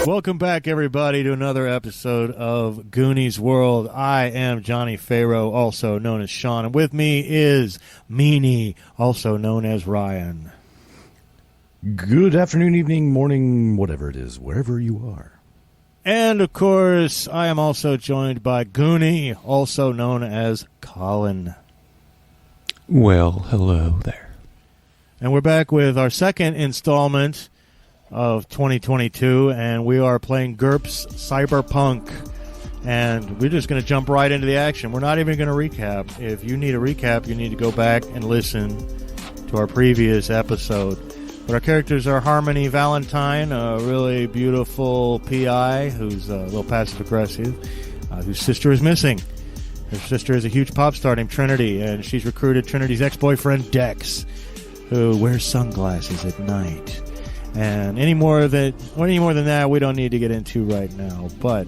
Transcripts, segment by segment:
Welcome back, everybody, to another episode of Goonies World. I am Johnny Farrow, also known as Sean, and with me is Meanie, also known as Ryan. Good afternoon, evening, morning, whatever it is, wherever you are. And, of course, I am also joined by Goonie, also known as Colin. Well, hello there. And we're back with our second installment of 2022, and we are playing GURPS Cyberpunk, and we're just going to jump right into the action. We're not even going to recap. If you need a recap, you need to go back and listen to our previous episode. But our characters are Harmony Valentine, a really beautiful PI who's a little passive-aggressive, whose sister is missing. Her sister is a huge pop star named Trinity, and she's recruited Trinity's ex-boyfriend, Dex, who wears sunglasses at night. And any more than that, we don't need to get into right now. But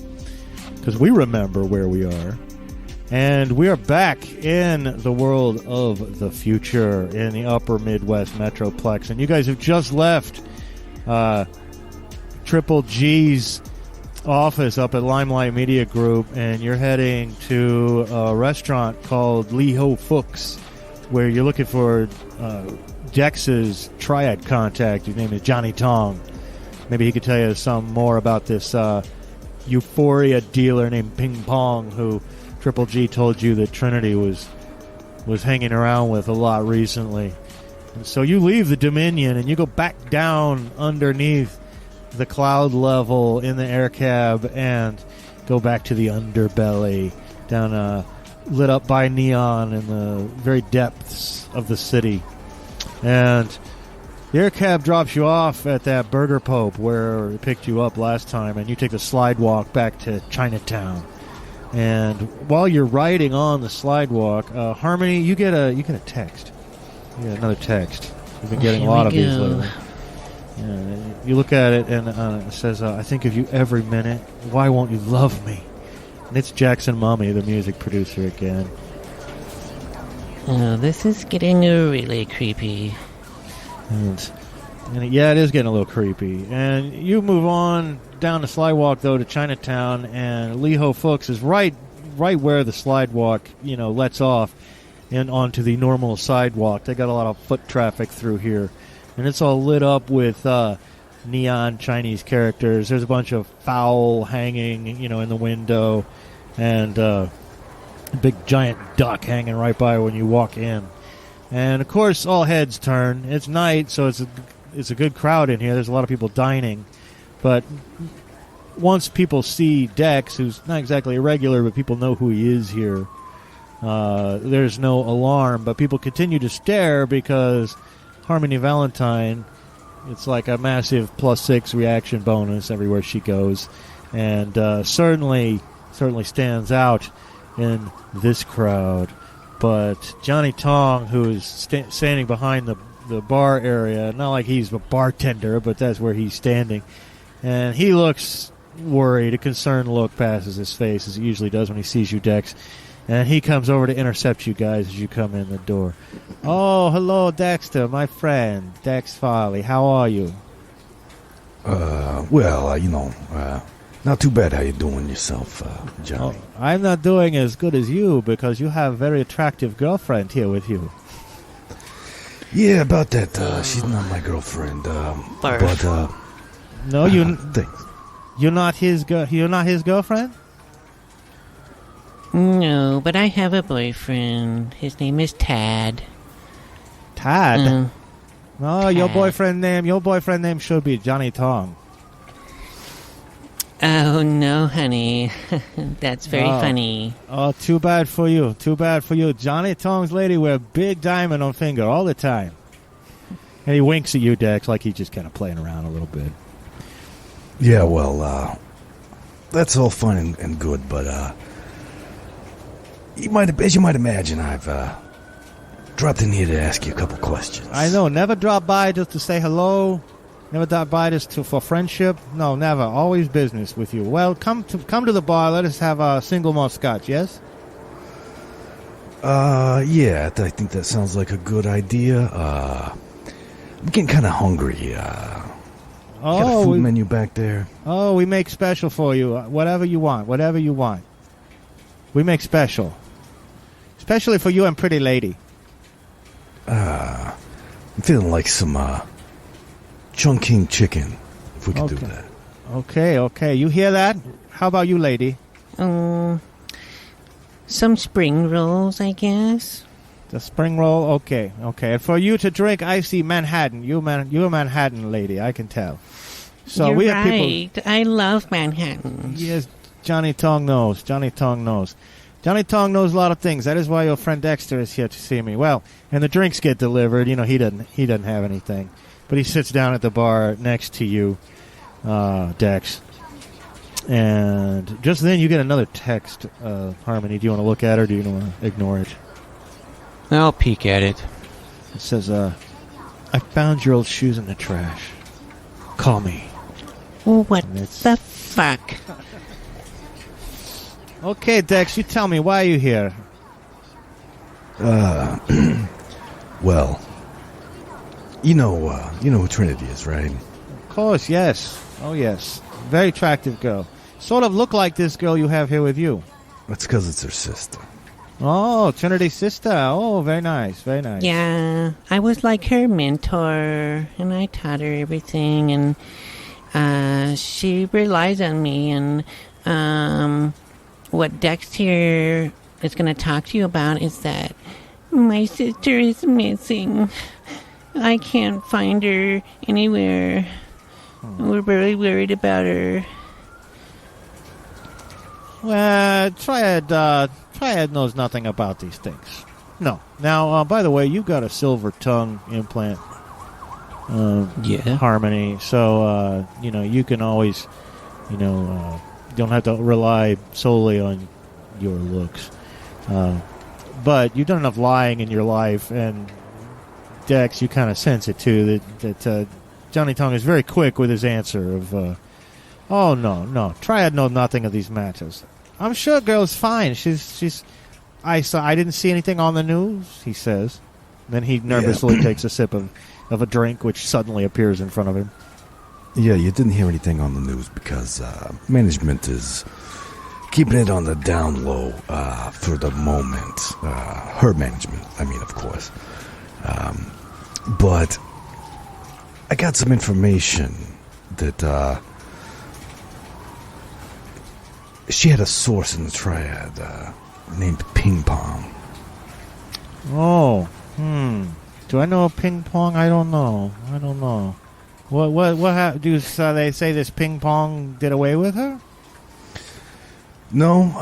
because we remember where we are, and we are back in the world of the future in the Upper Midwest Metroplex, and you guys have just left Triple G's office up at Limelight Media Group, and you're heading to a restaurant called Lee Ho Fook's, where you're looking for Dex's Triad contact. His name is Johnny Tong. Maybe he could tell you some more about this euphoria dealer named Ping Pong, who Triple G told you that Trinity was hanging around with a lot recently. And so you leave the Dominion and you go back down underneath the cloud level in the air cab and go back to the underbelly, down lit up by neon in the very depths of the city. And the air cab drops you off at that Burger Pope where it picked you up last time, and you take the slide walk back to Chinatown. And while you're riding on the slide walk, Harmony, you get a text. You get another text. You've been getting a lot of these lately. Yeah, you look at it, and it says, I think of you every minute. Why won't you love me? And it's Jackson Mummy, the music producer, again. Oh, this is getting really creepy. And yeah, it is getting a little creepy. And you move on down the slidewalk, though, to Chinatown, and Lee Ho Fook's is right where the slidewalk, lets off and onto the normal sidewalk. They got a lot of foot traffic through here. And it's all lit up with neon Chinese characters. There's a bunch of fowl hanging, in the window, and a big giant duck hanging right by when you walk in. And of course, all heads turn. It's night, so it's a good crowd in here. There's a lot of people dining. But once people see Dex, who's not exactly a regular, but people know who he is here, there's no alarm. But people continue to stare because Harmony Valentine, it's like a massive +6 reaction bonus everywhere she goes. And certainly stands out in this crowd. But Johnny Tong, who is standing behind the bar area, not like he's a bartender, but that's where he's standing, and he looks worried. A concerned look passes his face, as it usually does when he sees you, Dex, and he comes over to intercept you guys as you come in the door. Oh, hello, Dexter, my friend, Dex Farley. How are you? Not too bad. How you doing yourself, Johnny? Oh, I'm not doing as good as you because you have a very attractive girlfriend here with you. Yeah, about that. She's not my girlfriend. But no, thanks. You're not his girlfriend? No, but I have a boyfriend. His name is Tad. Tad? No, Tad. Your boyfriend name should be Johnny Tong. Oh, no, honey. That's very funny. Oh, too bad for you. Too bad for you. Johnny Tong's lady wear big diamond on finger all the time. And he winks at you, Dex, like he's just kind of playing around a little bit. Yeah, well, that's all fun and good, but as you might imagine, I've dropped in here to ask you a couple questions. I know. Never drop by just to say hello. Never drop by just for friendship. No, never. Always business with you. Well, come to the bar. Let us have a single malt scotch. Yes. Yeah, I think that sounds like a good idea. I'm getting kind of hungry. Got a food menu back there. Oh, we make special for you. Whatever you want. Whatever you want. We make special. Especially for you and pretty lady. I'm feeling like some Chungking chicken, if we could do that. Okay. You hear that? How about you, lady? Some spring rolls, I guess. The spring roll? Okay. And for you to drink, I see Manhattan. You're a Manhattan lady, I can tell. So You're we have right. people. I love Manhattan. Yes, Johnny Tong knows. Johnny Tong knows a lot of things. That is why your friend Dexter is here to see me. Well, and the drinks get delivered. You know, he doesn't have anything. But he sits down at the bar next to you, Dex. And just then you get another text, Harmony. Do you want to look at it or do you want to ignore it? I'll peek at it. It says, I found your old shoes in the trash. Call me. What the fuck? Okay, Dex, you tell me, why are you here? Well, you know who Trinity is, right? Of course, yes. Oh, yes. Very attractive girl. Sort of look like this girl you have here with you. That's because it's her sister. Oh, Trinity's sister. Oh, very nice, very nice. Yeah, I was like her mentor, and I taught her everything, and she relies on me, and what Dex here is going to talk to you about is that my sister is missing. I can't find her anywhere. We're very worried about her. Well, Triad knows nothing about these things. No. Now, by the way, you've got a silver tongue implant. Yeah. Harmony. So, you can always, you don't have to rely solely on your looks. But you've done enough lying in your life, and Dex, you kind of sense it too, that Johnny Tong is very quick with his answer of, oh, no, Triad knows nothing of these matters. I'm sure girl's fine. I didn't see anything on the news, he says. Then he nervously takes a sip of a drink, which suddenly appears in front of him. Yeah, you didn't hear anything on the news because management is keeping it on the down low for the moment. Her management, I mean, of course. But I got some information that she had a source in the Triad named Ping Pong. Oh, do I know a Ping Pong? I don't know. What do they say this Ping Pong did away with her? No,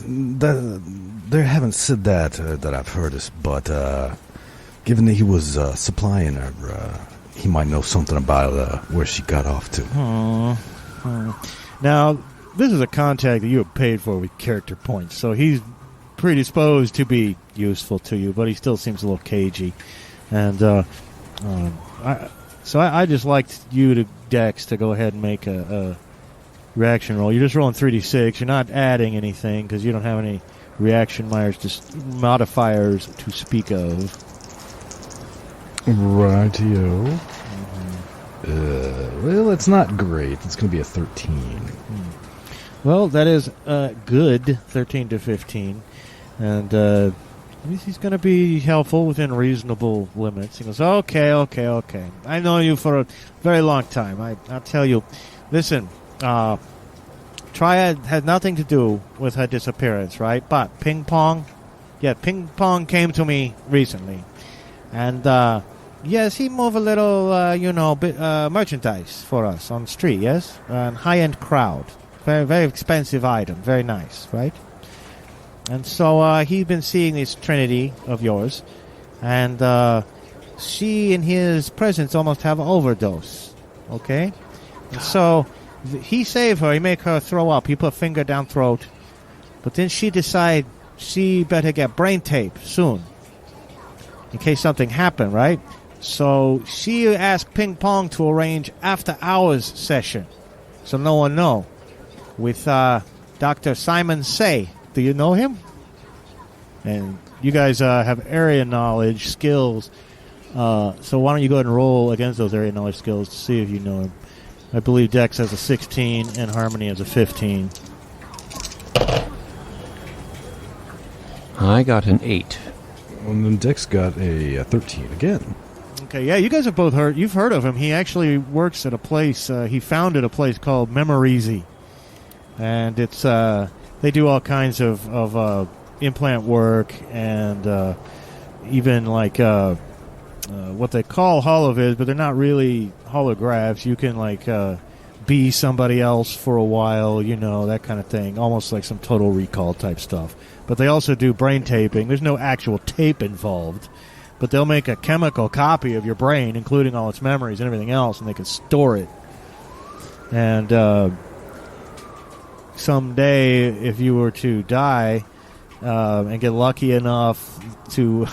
they haven't said that I've heard this, but given that he was supplying her, he might know something about where she got off to. Now, this is a contact that you have paid for with character points, so he's predisposed to be useful to you, but he still seems a little cagey. And I just liked you, Dex, to go ahead and make a reaction roll. You're just rolling 3d6. You're not adding anything because you don't have any reaction modifiers to speak of. Rightio. Well, it's not great. It's going to be a 13. Well, that is good, 13 to 15. And at least he's going to be helpful within reasonable limits. He goes, okay. I know you for a very long time. I'll tell you. Listen, Triad had nothing to do with her disappearance, right? But Ping Pong came to me recently. And, yes, he moved a little, merchandise for us on the street, yes? High-end crowd. Very, very expensive item. Very nice, right? And so he's been seeing this Trinity of yours. And she in his presence almost have an overdose. Okay? And so he saved her. He make her throw up. He put finger down throat. But then she decide she better get brain tape soon. In case something happened, right? So she asked Ping Pong to arrange after hours session. So no one know. With Dr. Simon Say. Do you know him? And you guys have area knowledge skills. So why don't you go ahead and roll against those area knowledge skills to see if you know him. I believe Dex has a 16 and Harmony has a 15. I got an 8. And then Dex got a 13 again. Okay, yeah, you guys have both heard. You've heard of him. He actually works at a place. He founded a place called Memoreasy, and it's they do all kinds of implant work and even like what they call holovids, but they're not really holographs. You can like be somebody else for a while, you know, that kind of thing, almost like some Total Recall type stuff. But they also do brain taping. There's no actual tape involved, but they'll make a chemical copy of your brain, including all its memories and everything else, and they can store it. And someday, if you were to die and get lucky enough to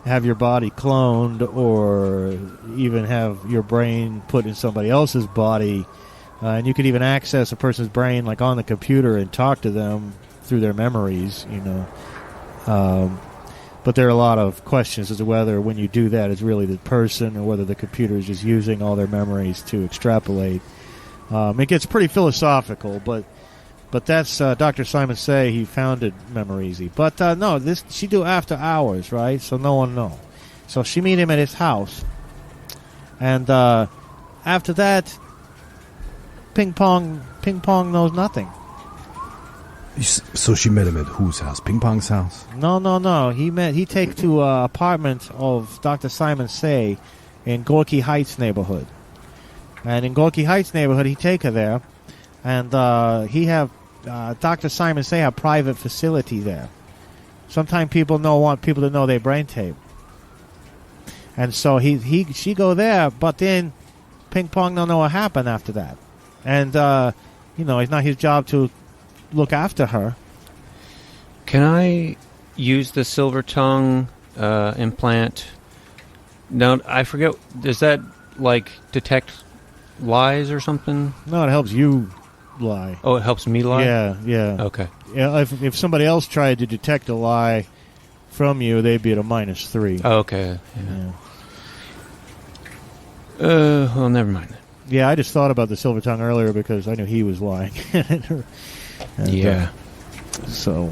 have your body cloned or even have your brain put in somebody else's body, and you could even access a person's brain like on the computer and talk to them through their memories, you know. But there are a lot of questions as to whether when you do that it's really the person or whether the computer is just using all their memories to extrapolate. It gets pretty philosophical, but that's Dr. Simon Say. He founded Memoreasy. But no, this she do after hours, right? So no one know. So she meet him at his house, and after that, Ping Pong knows nothing. So she met him at whose house? Ping Pong's house? No. He take to apartment of Dr. Simon Say in Gorky Heights neighborhood, and in Gorky Heights neighborhood he take her there, and he have Dr. Simon Say have private facility there. Sometimes people want people to know their brain tape, and so she go there, but then Ping Pong don't know what happened after that, and you know, it's not his job to look after her. Can I use the silver tongue implant? No, I forget. Does that like detect lies or something? No, it helps you lie. Oh, it helps me lie? Yeah. Okay. Yeah, if somebody else tried to detect a lie from you, they'd be at a -3. Oh, okay. Yeah. Well, never mind. Yeah, I just thought about the silver tongue earlier because I knew he was lying. And, yeah. So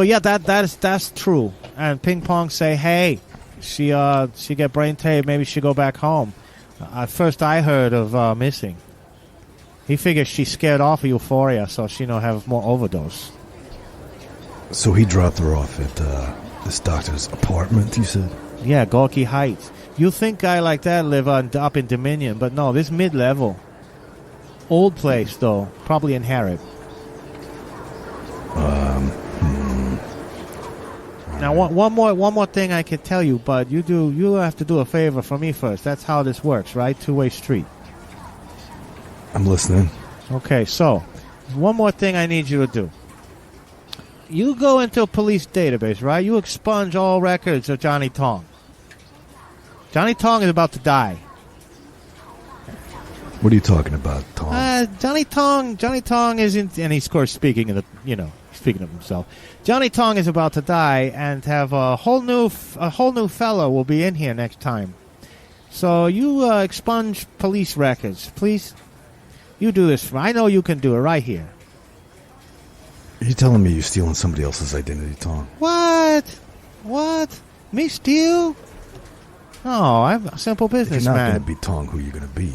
yeah, that's true. And Ping Pong say, hey, she get brain tape. Maybe she go back home. At first, I heard of missing. He figures she's scared off of euphoria, so she don't have more overdose. So he dropped her off at this doctor's apartment, you said? Yeah, Gorky Heights. You think guy like that live up in Dominion, but no, this mid-level. Old place, though. Probably inherit. Now, one more thing I can tell you, but you have to do a favor for me first. That's how this works, right? Two-way street. I'm listening. Okay, so one more thing I need you to do. You go into a police database, right? You expunge all records of Johnny Tong. Johnny Tong is about to die. What are you talking about, Tom? Johnny Tong isn't, and he's of course speaking of himself. Johnny Tong is about to die, and have a whole new fellow will be in here next time. So you expunge police records, please. You do this for me. I know you can do it right here. Are you telling me you're stealing somebody else's identity, Tom? What? Me steal? No, I'm a simple businessman. If you're not going to be Tong, who are you going to be?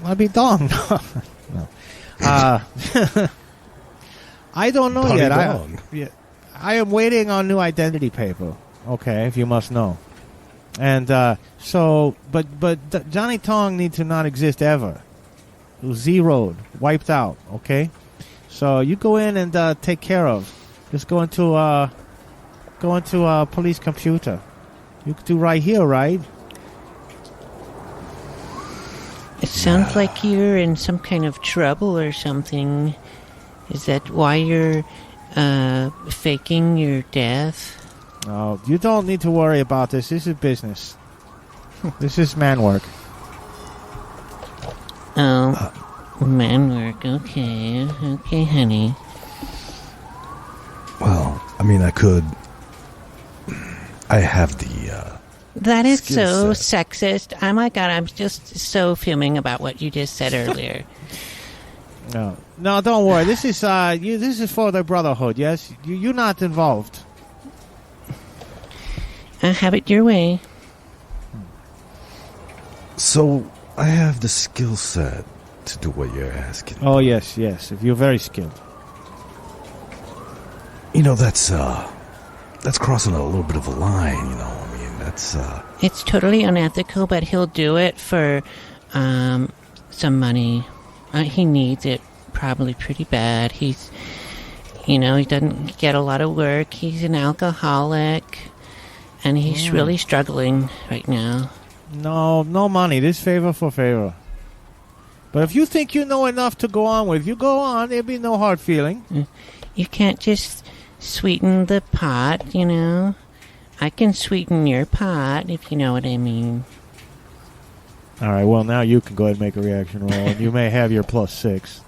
I'll be Dong. No. I don't know Bobby yet. Dong. I am waiting on new identity paper. Okay, if you must know. And but Johnny Tong needs to not exist ever. Zeroed, wiped out. Okay, so you go in and take care of. Just go into police computer. You could do right here, right? It sounds like you're in some kind of trouble or something. Is that why you're faking your death? Oh, you don't need to worry about this. This is business. This is man work. Oh, man work. Okay, honey. Well, I mean, I could. I have the. That is skill so sexist. Oh my god, I'm just so fuming about what you just said earlier. No, don't worry. This is this is for the brotherhood. Yes, you're not involved. Have it your way. So I have the skill set to do what you're asking. Oh yes. If you're very skilled. You know, that's crossing a little bit of a line. You know, I mean, that's. It's totally unethical, but he'll do it for some money. He needs it probably pretty bad. He's, he doesn't get a lot of work. He's an alcoholic, and he's really struggling right now. No money. This favor for favor. But if you think you know enough to go on with, you go on. There'll be no hard feeling. You can't just sweeten the pot, I can sweeten your pot, if you know what I mean. All right, well, now you can go ahead and make a reaction roll, and you may have your +6.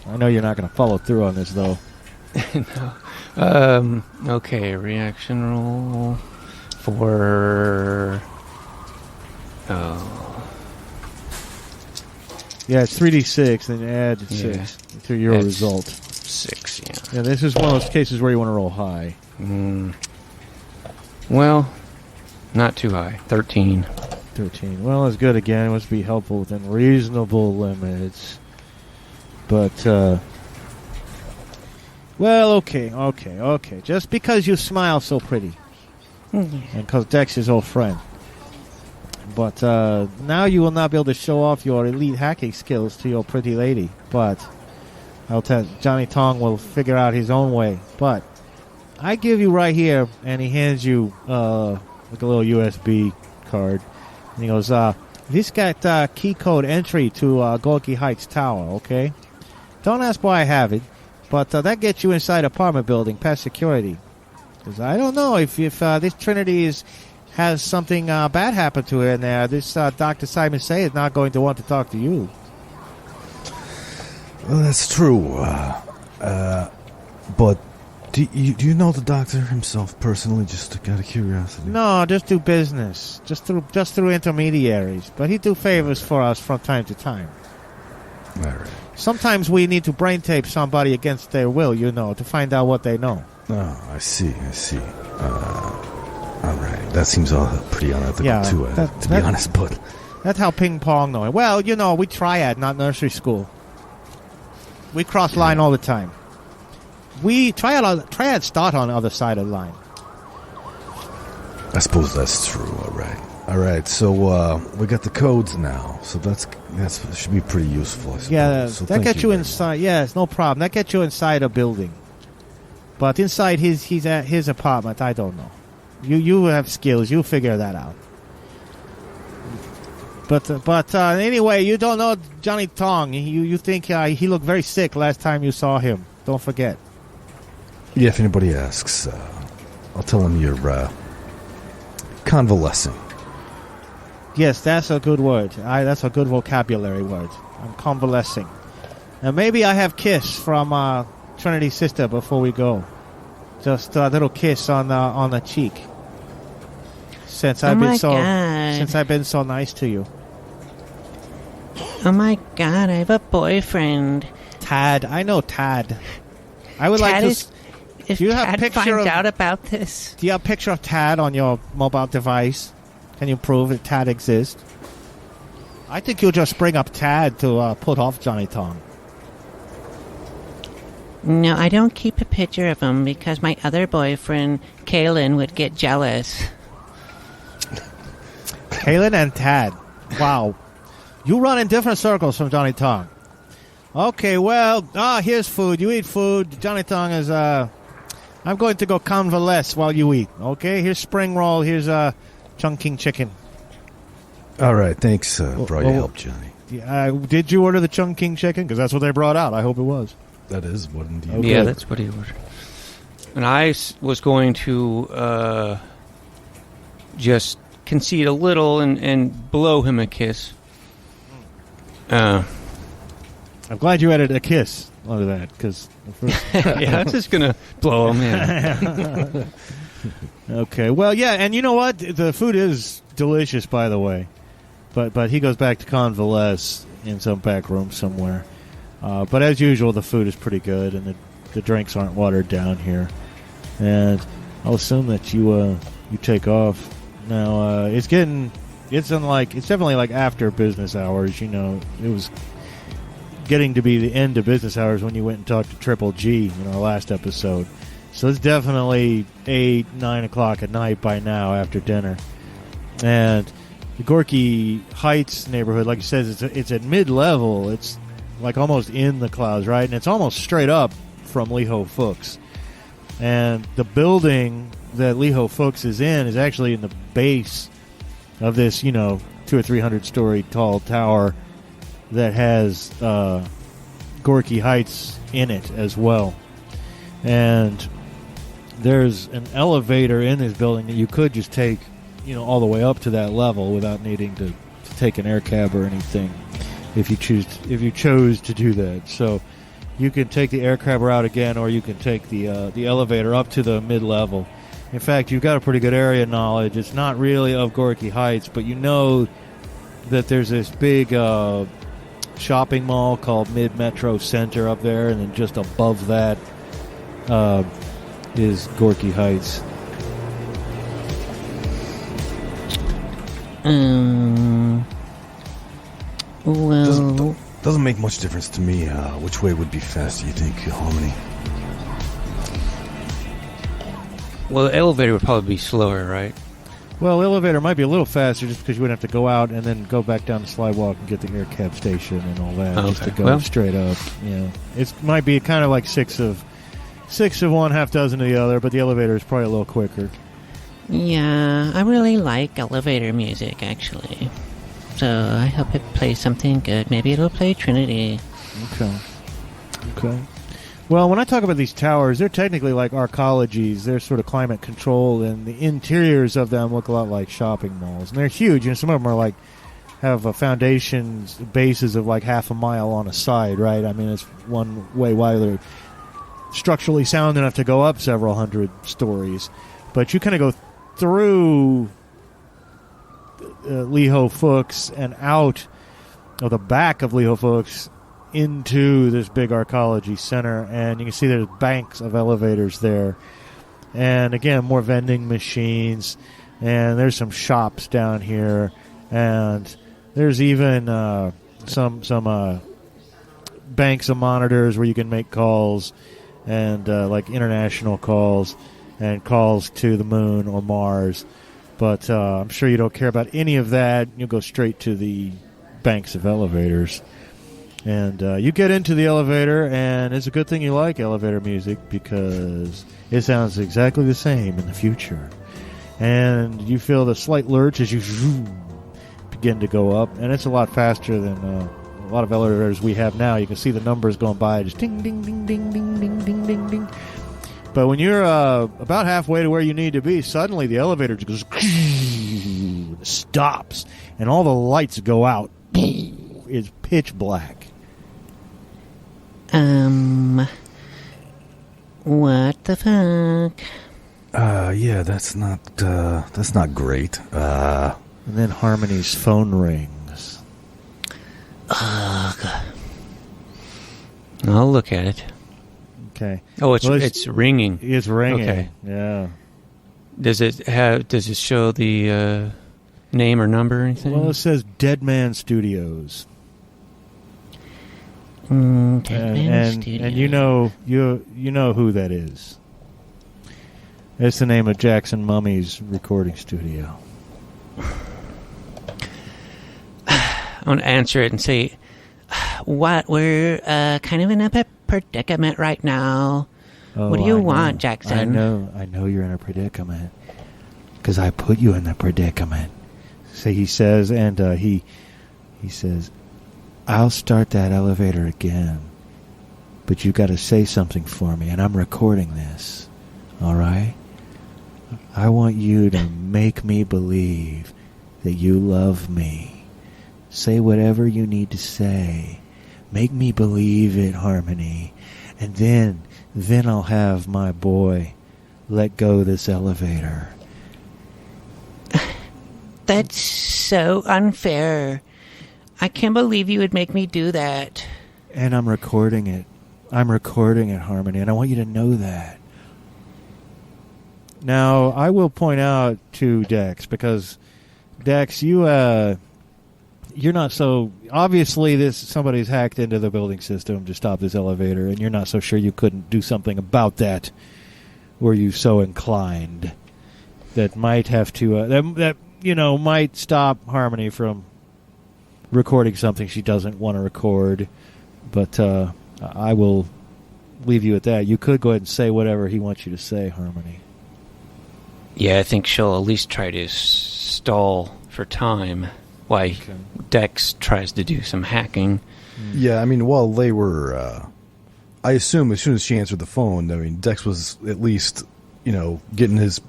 I know you're not going to follow through on this, though. No. Okay, reaction roll for... Oh. Yeah, it's 3d6, then you add 6 to your result. 6, yeah. Yeah, this is one of those cases where you want to roll high. Well, not too high. 13. 13. Well, it's good again. It must be helpful within reasonable limits. But, well, okay. Just because you smile so pretty. And because Dex is old friend. But now you will not be able to show off your elite hacking skills to your pretty lady. But I'll tell Johnny Tong will figure out his own way. But I give you right here, and he hands you like a little USB card. And he goes, this got key code entry to Gorky Heights Tower, okay? Don't ask why I have it, but that gets you inside apartment building past security. Because I don't know if this Trinity has something bad happen to it in there. This Dr. Simon Say is not going to want to talk to you. Well, that's true. But do you know the doctor himself personally, just out of curiosity? No, just do business. Just through intermediaries. But he do favors for us from time to time. All right. Sometimes we need to brain tape somebody against their will, to find out what they know. Oh, I see. All right. That seems all pretty unethical, too, to be honest, but... That's how ping pong know it. Well, we Triad, not nursery school. We cross line all the time. We Triad start on the other side of the line. I suppose that's true. All right. So we got the codes now. So that should be pretty useful. I suppose. Yeah, so that gets you inside. Yes, no problem. That gets you inside a building. But inside he's at his apartment. I don't know. You have skills. You figure that out. But anyway, you don't know Johnny Tong. You think he looked very sick last time you saw him. Don't forget. Yeah, if anybody asks, I'll tell them you're convalescing. Yes, that's a good word. That's a good vocabulary word. I'm convalescing. And maybe I have kiss from Trinity's sister before we go. Just a little kiss on the cheek. Since I've been so nice to you. Oh my god, I have a boyfriend. Tad, I know Tad. I would Tad like to. If do you have Tad a picture finds of, out about this, do you have a picture of Tad on your mobile device? Can you prove that Tad exists? I think you'll just bring up Tad to put off Johnny Tong. No, I don't keep a picture of him because my other boyfriend, Kalen, would get jealous. Kalen and Tad. Wow. You run in different circles from Johnny Tong. Okay, well, here's food. You eat food. Johnny Tong is, I'm going to go convalesce while you eat. Okay, here's spring roll. Here's Chungking chicken. All right, thanks for all your help, Johnny. Yeah, did you order the Chungking chicken? Because that's what they brought out. I hope it was. That is what indeed. Okay. Yeah, that's what he ordered. And I was going to just concede a little and blow him a kiss. I'm glad you added a kiss under that, because yeah, I'm just gonna blow him in. Okay, well, yeah, and you know what? The food is delicious, by the way. But he goes back to convalesce in some back room somewhere. But as usual, the food is pretty good, and the drinks aren't watered down here. And I'll assume that you take off now. It's definitely like after business hours. You know, it was getting to be the end of business hours when you went and talked to Triple G in our last episode. So it's definitely 8, 9 o'clock at night by now after dinner. And the Gorky Heights neighborhood, like you said, it's at mid-level. It's like almost in the clouds, right? And it's almost straight up from Leho Fuchs. And the building that Leho Fuchs is in is actually in the base of this, 200 or 300 story tall tower that has Gorky Heights in it as well. And there's an elevator in this building that you could just take, all the way up to that level without needing to take an air cab or anything, if you chose to do that. So you can take the air cab route again, or you can take the elevator up to the mid-level. In fact, you've got a pretty good area knowledge. It's not really of Gorky Heights, but you know that there's this big shopping mall called Mid-Metro Center up there, and then just above that is Gorky Heights. Well... Doesn't make much difference to me. Which way would be faster, you think, Harmony? Well, the elevator would probably be slower, right? Well, the elevator might be a little faster just because you wouldn't have to go out and then go back down the slidewalk and get the air cab station and all that, just to go straight up. Yeah, it might be kind of like six of one, half dozen of the other, but the elevator is probably a little quicker. Yeah, I really like elevator music, actually. So I hope it plays something good. Maybe it'll play Trinity. Okay. Well, when I talk about these towers, they're technically like arcologies. They're sort of climate controlled, and the interiors of them look a lot like shopping malls. And they're huge. Some of them are have a foundations, bases of like half a mile on a side, right? I mean, it's one way why they're structurally sound enough to go up several hundred stories. But you kind of go through Leho Fuchs and out of the back of Leho Fuchs into this big arcology center, and you can see there's banks of elevators there, and again more vending machines, and there's some shops down here, and there's even some banks of monitors where you can make calls, and like international calls and calls to the moon or Mars. But I'm sure you don't care about any of that. You'll go straight to the banks of elevators. And you get into the elevator, and it's a good thing you like elevator music because it sounds exactly the same in the future. And you feel the slight lurch as you begin to go up. And it's a lot faster than a lot of elevators we have now. You can see the numbers going by, just ding, ding, ding, ding, ding, ding, ding, ding, ding. But when you're about halfway to where you need to be, suddenly the elevator just goes, stops, and all the lights go out. It's pitch black. What the fuck? Yeah, that's not great. And then Harmony's phone rings. Ugh. I'll look at it. Okay. Oh, it's ringing. It's ringing. Okay. Yeah. Does it show the name or number or anything? Well, it says Dead Man Studios. Dead Man Studios. And you know who that is. It's the name of Jackson Mummy's recording studio. I want to answer it and say, what? We're kind of in a predicament right now. Oh, what do you want, Jackson? I know you're in a predicament. because I put you in the predicament. So he says, and he says, I'll start that elevator again, but you got to say something for me, and I'm recording this, all right? I want you to make me believe that you love me. Say whatever you need to say. Make me believe it, Harmony. And then I'll have my boy let go of this elevator. That's so unfair. I can't believe you would make me do that. And I'm recording it. I'm recording it, Harmony, and I want you to know that. Now, I will point out to Dex, because Dex, you're not so... Obviously, somebody's hacked into the building system to stop this elevator, and you're not so sure you couldn't do something about that, were you so inclined. That might have to... that might stop Harmony from recording something she doesn't want to record. But I will leave you at that. You could go ahead and say whatever he wants you to say, Harmony. Yeah, I think she'll at least try to stall for time while Dex tries to do some hacking. Yeah, I mean, while they were... I assume as soon as she answered the phone, I mean, Dex was at least, getting his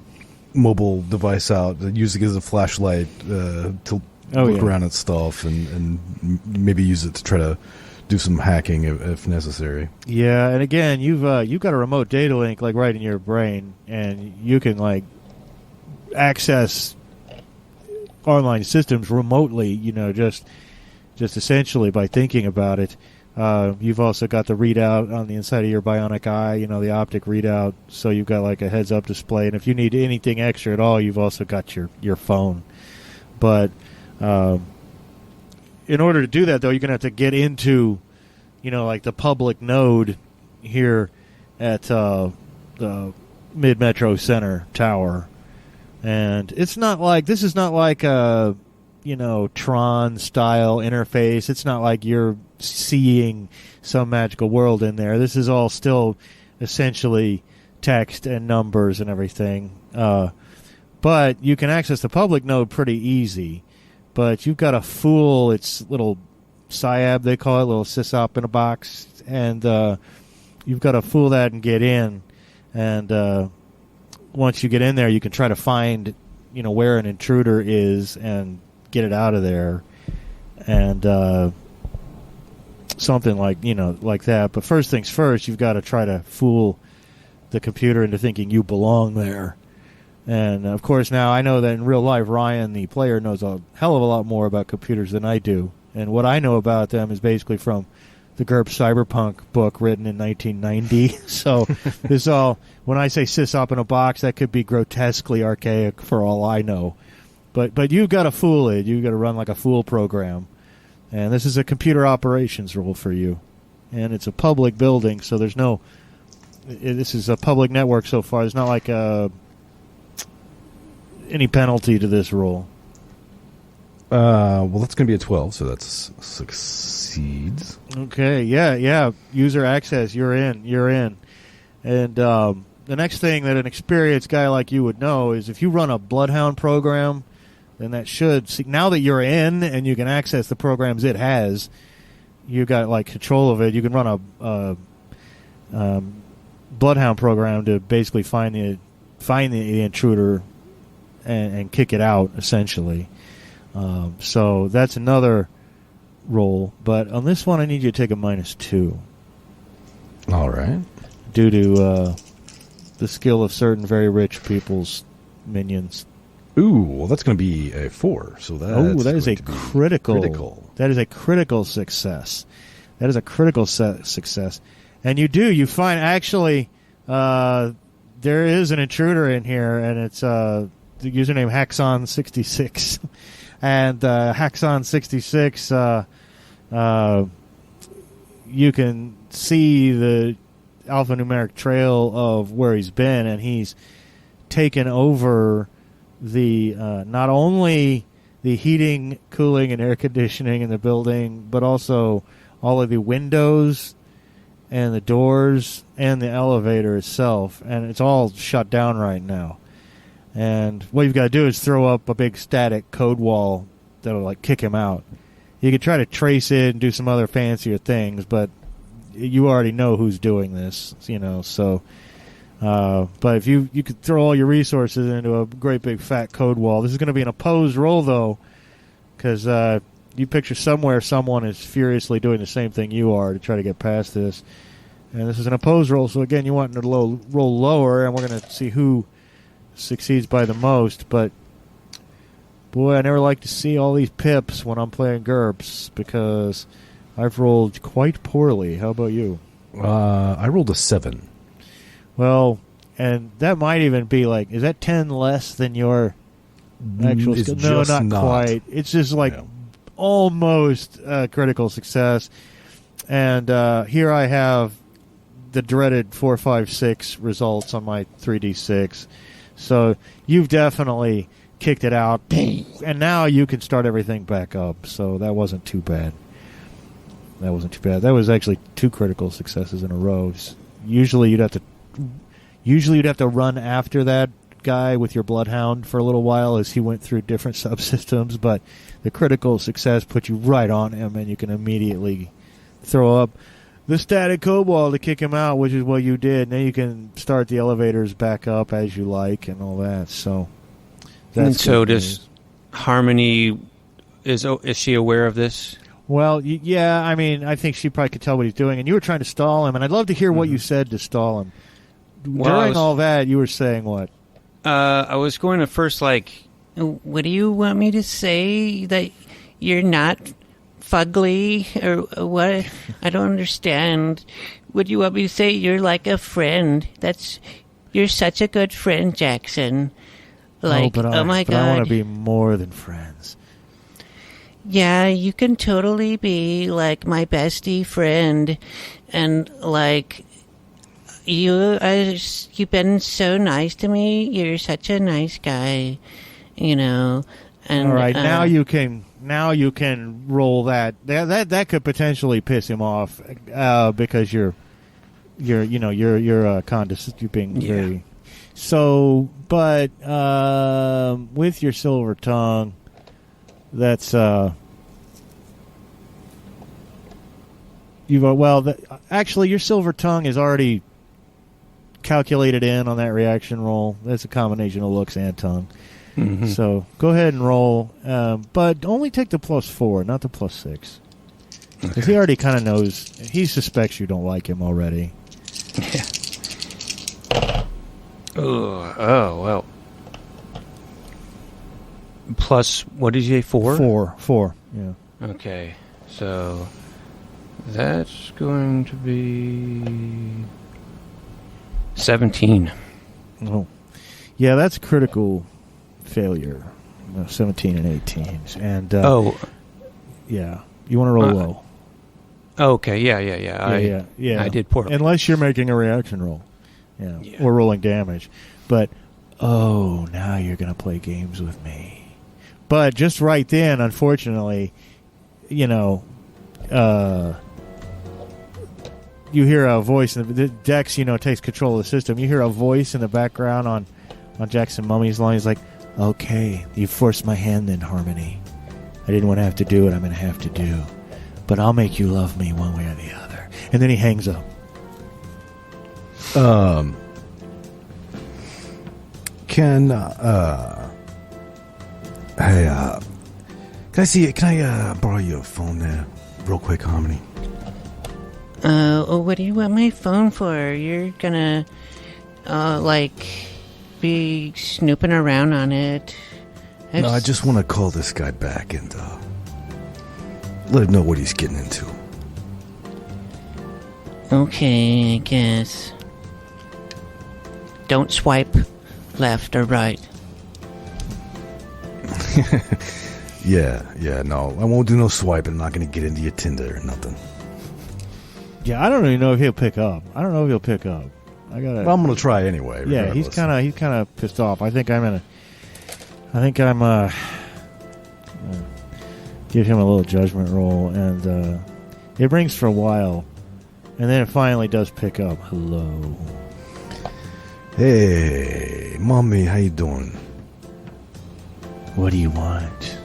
mobile device out, using it as a flashlight to look around at stuff and maybe use it to try to do some hacking if necessary. Yeah, and again, you've got a remote data link like right in your brain, and you can like access online systems remotely. Just essentially by thinking about it. You've also got the readout on the inside of your bionic eye. The optic readout. So you've got like a heads-up display, and if you need anything extra at all, you've also got your phone. But in order to do that, though, you're going to have to get into, like the public node here at the Mid-Metro Center Tower. And this is not like a, Tron-style interface. It's not like you're seeing some magical world in there. This is all still essentially text and numbers and everything. But you can access the public node pretty easy. But you've got to fool its little SIAB, they call it, little sysop in a box, and you've got to fool that and get in. And once you get in there, you can try to find, where an intruder is and get it out of there, and something like that. But first things first, you've got to try to fool the computer into thinking you belong there. And, of course, now I know that in real life, Ryan, the player, knows a hell of a lot more about computers than I do. And what I know about them is basically from the GURPS Cyberpunk book written in 1990. So this all, when I say sysop in a box, that could be grotesquely archaic for all I know. But you've got to fool it. You've got to run like a fool program. And this is a computer operations role for you. And it's a public building, so there's no... This is a public network so far. There's not like any penalty to this roll. Well, that's going to be a 12, so that's succeeds. Okay, yeah. User access, you're in. And the next thing that an experienced guy like you would know is if you run a Bloodhound program, then that should... See, now that you're in and you can access the programs it has, you got like control of it. You can run a Bloodhound program to basically find the intruder and kick it out, essentially. So that's another roll. But on this one, I need you to take a -2. All right. Due to the skill of certain very rich people's minions. Ooh, well, that's going to be a 4. So that is a critical. That is a critical success. That is a critical success. And you find actually there is an intruder in here, and it's the username Haxon66. And Haxon66, you can see the alphanumeric trail of where he's been, and he's taken over the not only the heating, cooling, and air conditioning in the building, but also all of the windows and the doors and the elevator itself, and it's all shut down right now. And what you've got to do is throw up a big static code wall that'll like kick him out. You could try to trace it and do some other fancier things, but you already know who's doing this, so... but if you could throw all your resources into a great big fat code wall. This is going to be an opposed roll, though, because you picture somewhere someone is furiously doing the same thing you are to try to get past this. And this is an opposed roll, so again, you want to roll lower, and we're going to see who succeeds by the most. But, boy, I never like to see all these pips when I'm playing GURPS, because I've rolled quite poorly. How about you? I rolled a 7. Well, and that might even be like, is that 10 less than your actual skill? No, not quite. It's just like almost critical success. And here I have the dreaded 4, 5, 6 results on my 3d6. So you've definitely kicked it out. And now you can start everything back up. So that wasn't too bad. That was actually 2 critical successes in a row. Usually you'd have to run after that guy with your bloodhound for a little while as he went through different subsystems, but the critical success put you right on him, and you can immediately throw up the static code wall to kick him out, which is what you did. Now you can start the elevators back up as you like and all that. So that's and so does Harmony, is she aware of this? Well, yeah, I mean, I think she probably could tell what he's doing, and you were trying to stall him, and I'd love to hear what you said to stall him. During all that, you were saying what? I was going to first, what do you want me to say? That you're not fugly? Or what? I don't understand. What do you want me to say? You're like a friend. You're such a good friend, Jackson. My God. I want to be more than friends. Yeah, you can totally be like my bestie friend, and you've been so nice to me. You're such a nice guy, And all right, now you can roll that. That could potentially piss him off because you're condescending. You're being very so. But with your silver tongue, that's actually your silver tongue is already calculated in on that reaction roll. That's a combination of looks and tongue. Mm-hmm. So go ahead and roll, but only take the +4, not the +6, because he already kind of knows. He suspects you don't like him already. Yeah. Oh well. Plus, what did you say? 4? 4. Yeah. Okay, so that's going to be 17. Oh, yeah, that's critical failure. 17 and 18s, and yeah, you want to roll low. Okay, yeah. I did poorly. Unless you're making a reaction roll, or rolling damage. But now you're gonna play games with me. But just right then, unfortunately, you hear a voice. Dex, takes control of the system. You hear a voice in the background on Jackson Mummy's line. He's like, "Okay, you forced my hand in, Harmony. I didn't want to have to do what I'm going to have to do. But I'll make you love me one way or the other." And then he hangs up. Can I borrow your phone there real quick, Harmony? What do you want my phone for? You're gonna, be snooping around on it. No, I just want to call this guy back and, let him know what he's getting into. Okay, I guess. Don't swipe left or right. Yeah, no. I won't do no swiping. I'm not going to get into your Tinder or nothing. Yeah, I don't even know if he'll pick up. I don't know if he'll pick up. Well, I'm going to try anyway. Yeah, he's kind of pissed off. I think I'm give him a little judgment roll, and it rings for a while, and then it finally does pick up. Hello. Hey, mommy, how you doing? What do you want?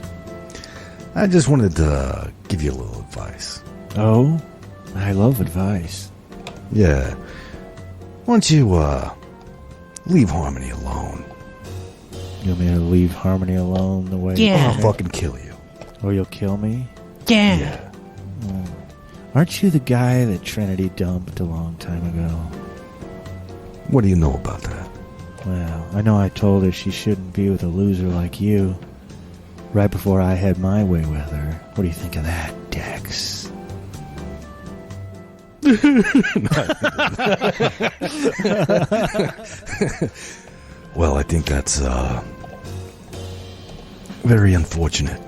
I just wanted to give you a little advice. Oh, I love advice. Yeah. Why don't you, leave Harmony alone? You want me to leave Harmony alone the way... Yeah. Or I'll fucking kill you. Or you'll kill me? Yeah. Aren't you the guy that Trinity dumped a long time ago? What do you know about that? Well, I know I told her she shouldn't be with a loser like you. Right before I had my way with her. What do you think of that, Dex? Well, I think that's, very unfortunate.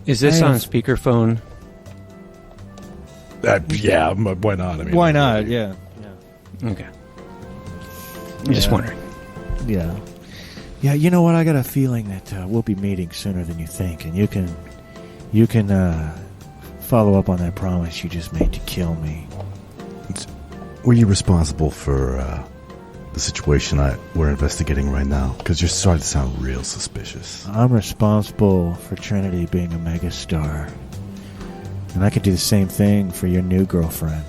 Is this I on have- speakerphone? Yeah, why not? I mean, Why not? Yeah. Okay. I'm just Yeah. wondering. Yeah. Yeah, you know what? I got a feeling that we'll be meeting sooner than you think, and you can follow up on that promise you just made to kill me. Were you responsible for the situation we're investigating right now? Because you're starting to sound real suspicious. I'm responsible for Trinity being a megastar, and I could do the same thing for your new girlfriend.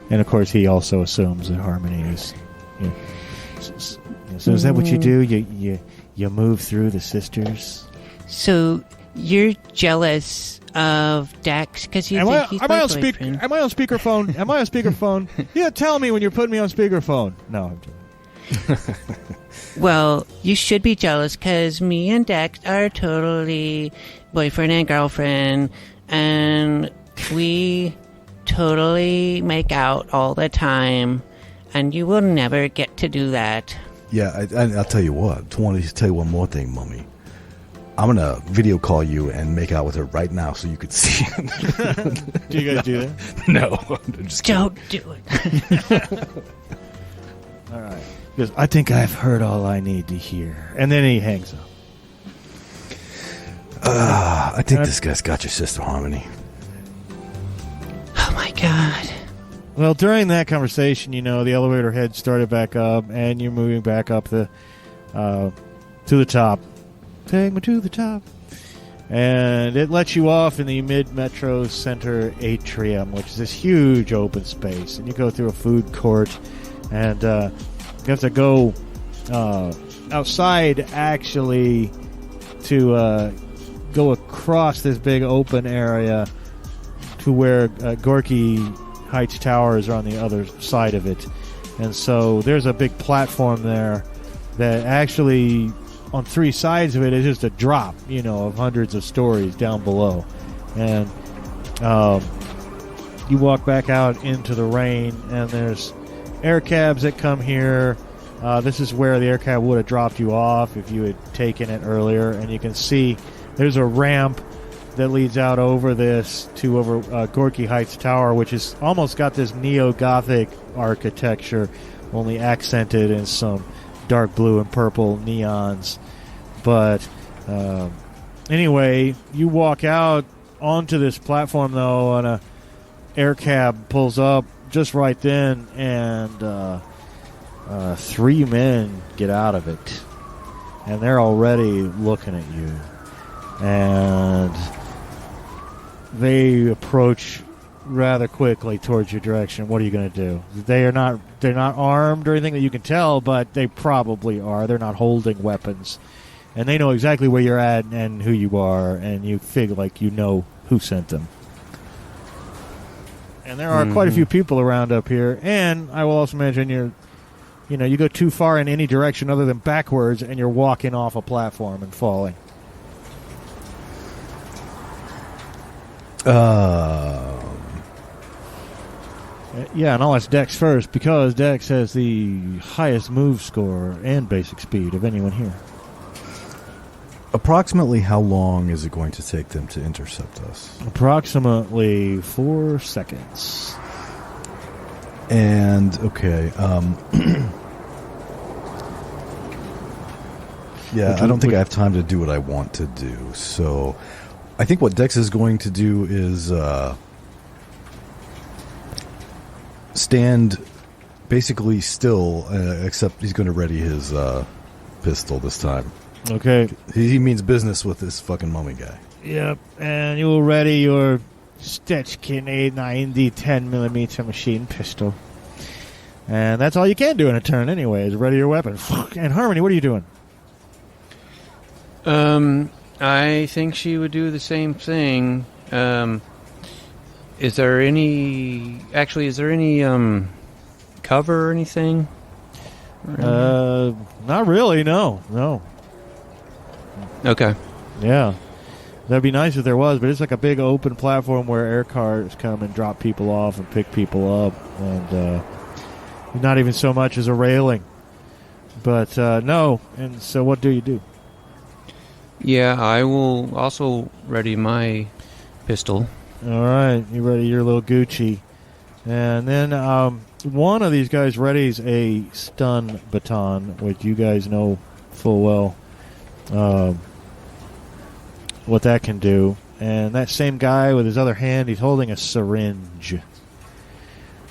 And of course, he also assumes that Harmony is. So is that what you do? You move through the sisters? So you're jealous of Dex because you think he's my boyfriend. Am I on speakerphone? Am I on speakerphone? Yeah, tell me when you're putting me on speakerphone. No, I'm joking. Well, you should be jealous because me and Dex are totally boyfriend and girlfriend, and we totally make out all the time, and you will never get to do that. Yeah, I'll tell you what. I want to tell you one more thing, Mummy. I'm going to video call you and make out with her right now so you could see it. Do you guys do that? No. I'm just kidding. Don't do it. All right. Because I think I've heard all I need to hear. And then he hangs up. I think this guy's got your sister, Harmony. Oh my god. Well, during that conversation, the elevator head started back up, and you're moving back up to the top. Take me to the top. And it lets you off in the mid-metro center atrium, which is this huge open space. And you go through a food court, and you have to go outside, actually, to go across this big open area to where Gorky Heights Towers are on the other side of it. And so there's a big platform there that actually, on three sides of it, is just a drop, of hundreds of stories down below. And you walk back out into the rain, and there's air cabs that come here. This is where the air cab would have dropped you off if you had taken it earlier. And you can see there's a ramp that leads out over this to over Gorky Heights Tower, which is almost got this neo-Gothic architecture, only accented in some dark blue and purple neons. But anyway, you walk out onto this platform, though, and a air cab pulls up just right then, and three men get out of it. And they're already looking at you. And they approach rather quickly towards your direction. What are you going to do? They're not armed or anything that you can tell, but they probably are. They're not holding weapons. And they know exactly where you're at and who you are, and you feel like you know who sent them. And there are quite a few people around up here, and I will also mention you go too far in any direction other than backwards, and you're walking off a platform and falling. Yeah, and I'll ask Dex first, because Dex has the highest move score and basic speed of anyone here. Approximately how long is it going to take them to intercept us? Approximately 4 seconds. And, okay, yeah, I don't think I have time to do what I want to do, so I think what Dex is going to do is stand basically still, except he's going to ready his pistol this time. Okay. He means business with this fucking mummy guy. Yep. And you will ready your Stechkin A90 10mm machine pistol. And that's all you can do in a turn anyway, is ready your weapon. And Harmony, what are you doing? I think she would do the same thing. Is there any cover or anything? Not really, no. Okay. Yeah. That'd be nice if there was, but it's like a big open platform where air cars come and drop people off and pick people up, and not even so much as a railing. But no, and so what do you do? Yeah, I will also ready my pistol. All right, you ready your little Gucci. And then one of these guys readies a stun baton, which you guys know full well what that can do. And that same guy with his other hand, he's holding a syringe.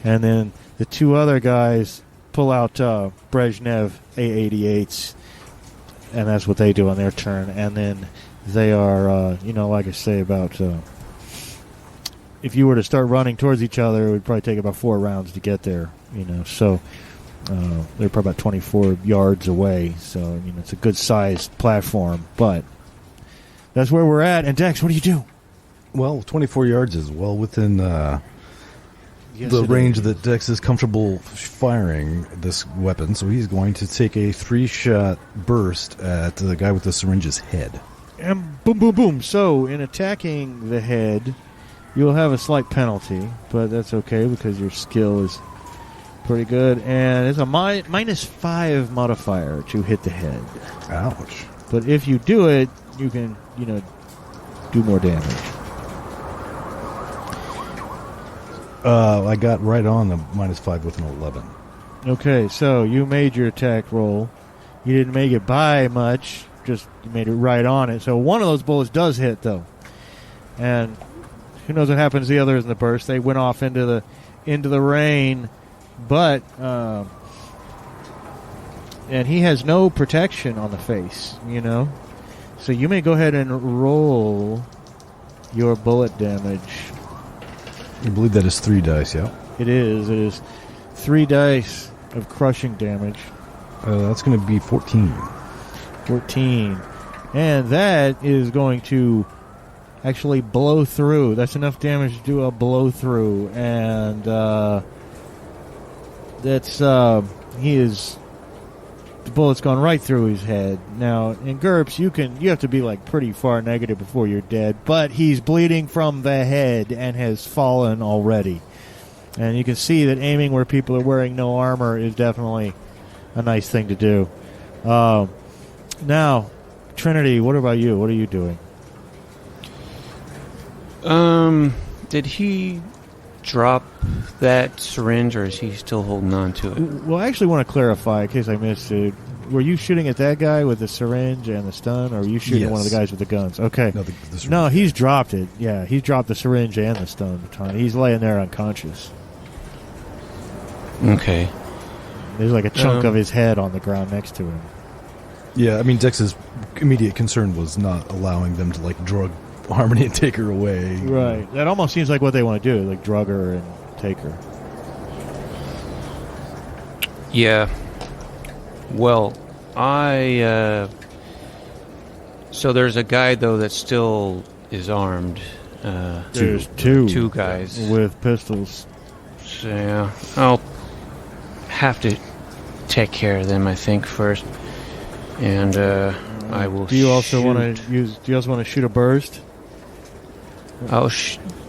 And then the two other guys pull out Brezhnev A88s, and that's what they do on their turn. And then they are, like I say about... if you were to start running towards each other, it would probably take about 4 rounds to get there, So they're probably about 24 yards away. So, it's a good-sized platform. But that's where we're at. And Dex, what do you do? Well, 24 yards is well within the range that Dex is comfortable firing this weapon. So he's going to take a 3-shot burst at the guy with the syringe's head. And boom, boom, boom. So in attacking the head... you'll have a slight penalty, but that's okay because your skill is pretty good. And it's a -5 modifier to hit the head. Ouch. But if you do it, you can, do more damage. I got right on the -5 with an 11. Okay, so you made your attack roll. You didn't make it by much, just you made it right on it. So one of those bullets does hit, though. And... who knows what happens to the others in the burst? They went off into the rain, but and he has no protection on the face, So you may go ahead and roll your bullet damage. I believe that is 3 dice, yeah? It is. It is 3 dice of crushing damage. That's going to be 14. 14. And that is going to... actually blow through. That's enough damage to do a blow through, and the bullet's gone right through his head. Now in GURPS you have to be like pretty far negative before you're dead, but he's bleeding from the head and has fallen already. And you can see that aiming where people are wearing no armor is definitely a nice thing to do. Now, Trinity, what about you? What are you doing? Did he drop that syringe, or is he still holding on to it? Well, I actually want to clarify, in case I missed it. Were you shooting at that guy with the syringe and the stun, or were you shooting at one of the guys with the guns? Okay. No, he's dropped it. Yeah, he's dropped the syringe and the stun baton. He's laying there unconscious. Okay. There's like a chunk of his head on the ground next to him. Yeah, I mean, Dex's immediate concern was not allowing them to, drug Harmony and take her away. Right. That almost seems like what they want to do, drug her and take her. Yeah. Well, so there's a guy, though, that still is armed. There's two guys. With pistols. So, yeah, I'll have to take care of them, I think, first. And, I will Do you also want to shoot a burst?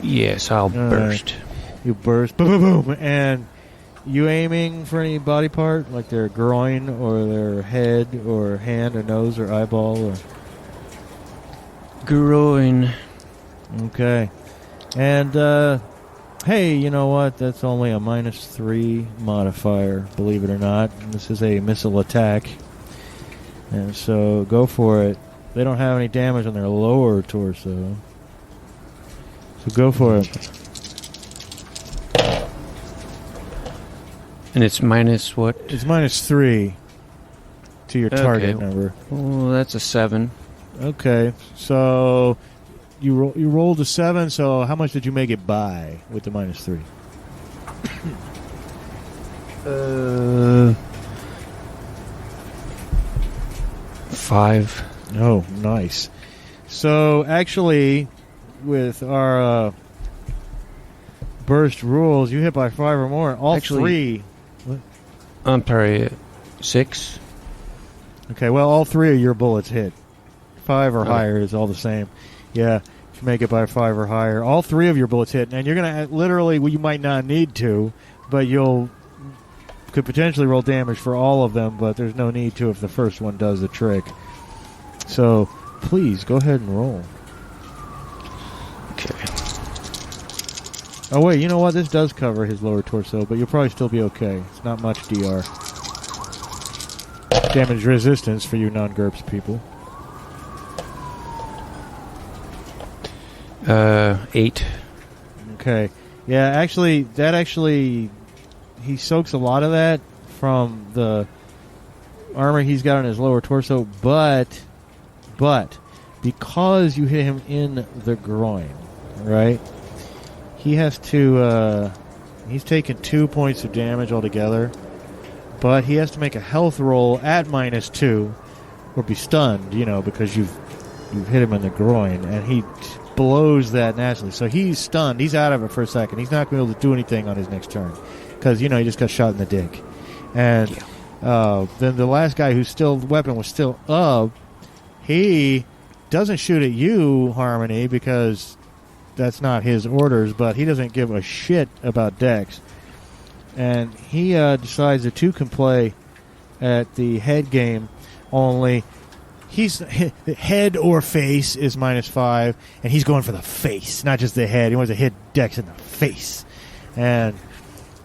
Yes, I'll burst. You burst, boom, boom, boom, and you aiming for any body part, like their groin or their head or hand or nose or eyeball or groin. Okay, and hey, you know what? That's only a -3 modifier, believe it or not. This is a missile attack, and so go for it. They don't have any damage on their lower torso. So go for it. And it's minus what? It's -3 to your target number. Oh, that's a 7. Okay, so you rolled a 7. So how much did you make it by with the -3? 5. Oh, nice. So actually, with our burst rules, you hit by 5 or more. All Actually, 3. What? I'm sorry, 6. Okay, well, all 3 of your bullets hit. 5 or higher is all the same. Yeah, if you make it by 5 or higher, all 3 of your bullets hit, and you're gonna literally. Well, you might not need to, but could potentially roll damage for all of them. But there's no need to if the first one does the trick. So please go ahead and roll. Okay. Oh wait, you know what? This does cover his lower torso, but you'll probably still be okay. It's not much DR. Damage resistance for you non-GURPS people. 8. Okay. Yeah, actually, he soaks a lot of that from the armor he's got on his lower torso, but because you hit him in the groin, right? He has to, he's taken 2 points of damage altogether, but he has to make a health roll at -2 or be stunned, because you've hit him in the groin, and he blows that naturally. So he's stunned. He's out of it for a second. He's not going to be able to do anything on his next turn because, he just got shot in the dick. And then the last guy the weapon was still up, he doesn't shoot at you, Harmony, because that's not his orders, but he doesn't give a shit about Dex. And he decides that 2 can play at the head game, only he's head or face is -5, and he's going for the face, not just the head. He wants to hit Dex in the face. And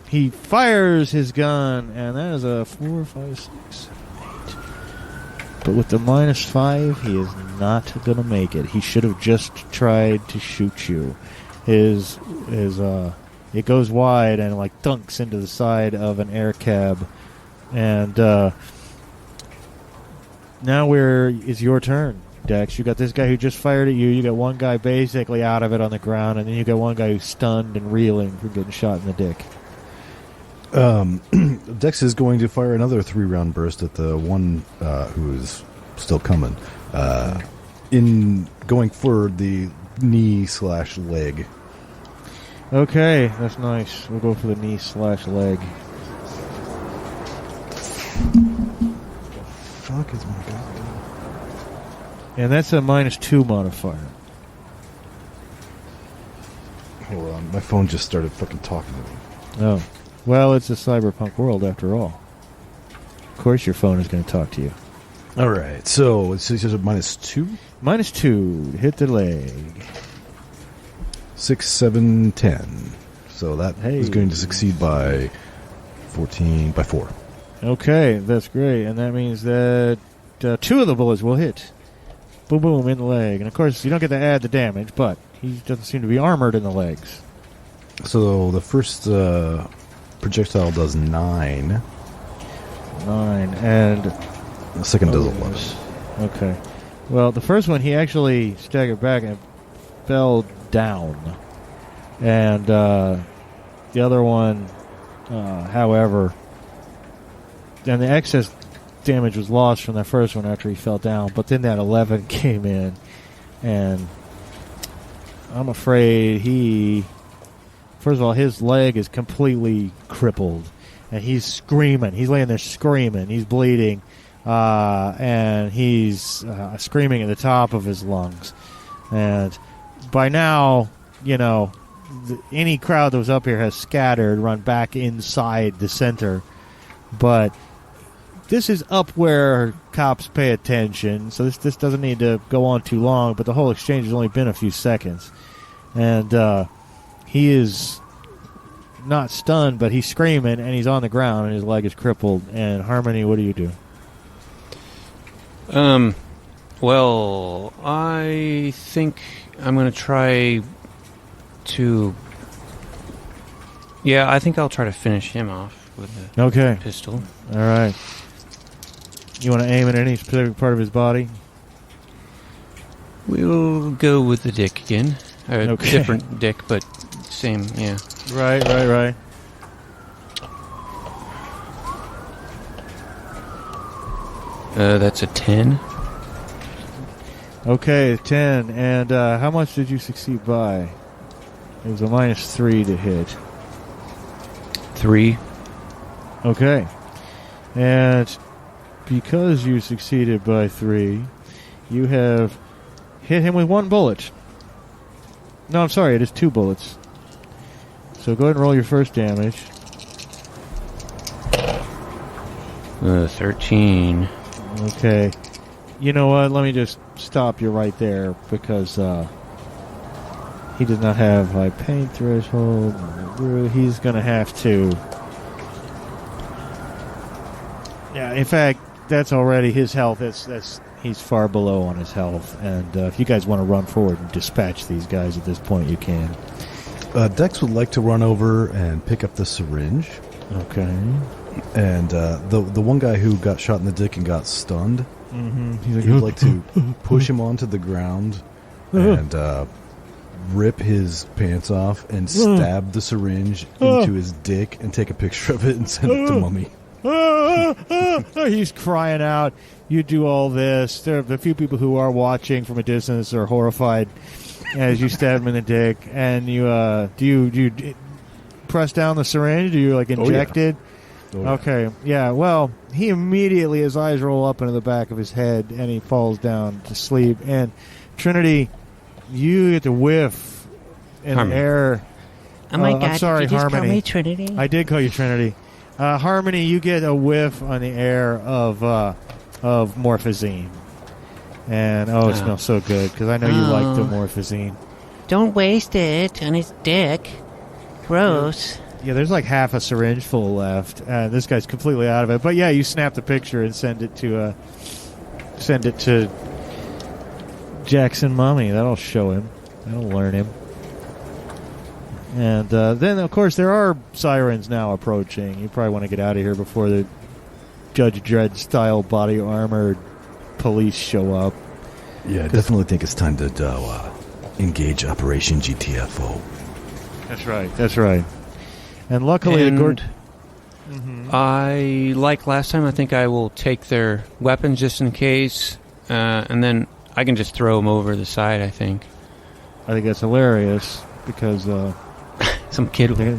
he fires his gun, and that is a 4, 5, 6, 7, 8. But with the -5, he is not going to make it. He should have just tried to shoot you. It goes wide and dunks into the side of an air cab. And now it's your turn, Dex. You got this guy who just fired at you. You got one guy basically out of it on the ground, and then you got one guy who's stunned and reeling from getting shot in the dick. Dex is going to fire another 3-round burst at the one who is still coming. In going for the knee/leg. Okay, that's nice. We'll go for the knee/leg. Fuck is my god. And that's a -2 modifier. Hold on, my phone just started fucking talking to me. Oh. Well, it's a cyberpunk world after all. Of course your phone is going to talk to you. Alright, so it's a -2? -2. Hit the leg. 6, 7, 10. So that is going to succeed by 4. Okay, that's great. And that means that 2 of the bullets will hit. Boom, boom, in the leg. And of course, you don't get to add the damage, but he doesn't seem to be armored in the legs. So the first projectile does 9. 9. And the second does 11. Okay. Well, the first one, he actually staggered back and fell down. And the other one, however, and the excess damage was lost from the first one after he fell down, but then that 11 came in, and I'm afraid first of all, his leg is completely crippled, and he's screaming. He's laying there screaming. He's bleeding, and he's screaming at the top of his lungs. And by now, any crowd that was up here has scattered, run back inside the center. But this is up where cops pay attention, so this doesn't need to go on too long, but the whole exchange has only been a few seconds. And he is not stunned, but he's screaming, and he's on the ground, and his leg is crippled. And Harmony, what do you do? Well, I think I'm going to try to... Yeah, I think I'll try to finish him off. with a Okay. pistol. All right. You want to aim at any specific part of his body? We'll go with the dick again. Okay. Different dick, but same, yeah. Right. That's a 10. Okay, 10. And how much did you succeed by? It was a -3 to hit. 3. Okay. And because you succeeded by 3, you have hit him with 1 bullet. No, I'm sorry, it is 2 bullets. So go ahead and roll your first damage. 13. Okay. You know what? Let me just stop you right there because he does not have high pain threshold. He's going to have to... Yeah, in fact, that's already his health. He's far below on his health. And if you guys want to run forward and dispatch these guys at this point, you can. Dex would like to run over and pick up the syringe. Okay. And the one guy who got shot in the dick and got stunned, Mm-hmm. he would like to push him onto the ground and rip his pants off and stab the syringe into his dick and take a picture of it and send it to Mummy. He's crying out. You do all this. There are a few people who are watching from a distance are horrified as you stab him in the dick. And you do you press down the syringe? Do you inject it? Oh, yeah. Okay. Yeah. Well, he immediately, his eyes roll up into the back of his head, and he falls down to sleep. And Trinity, you get to whiff in Harmony. the air. Oh my God! I'm sorry, did you just Harmony. call me Trinity? I did call you Trinity. Harmony, you get a whiff on the air of morphazine. And, it smells so good, because I know you like the morphazine. Don't waste it on his dick. Gross. Yeah, there's like half a syringe full left. This guy's completely out of it. But yeah, you snap the picture and send it to Jackson Mommy. That'll show him. That'll learn him. And then, of course, there are sirens now approaching. You probably want to get out of here before the Judge Dredd-style body armored police show up. Yeah, I definitely think it's time to engage Operation GTFO. That's right. And luckily, I, like last time, I think I will take their weapons just in case, and then I can just throw them over the side, I think. that's hilarious because Some kid will...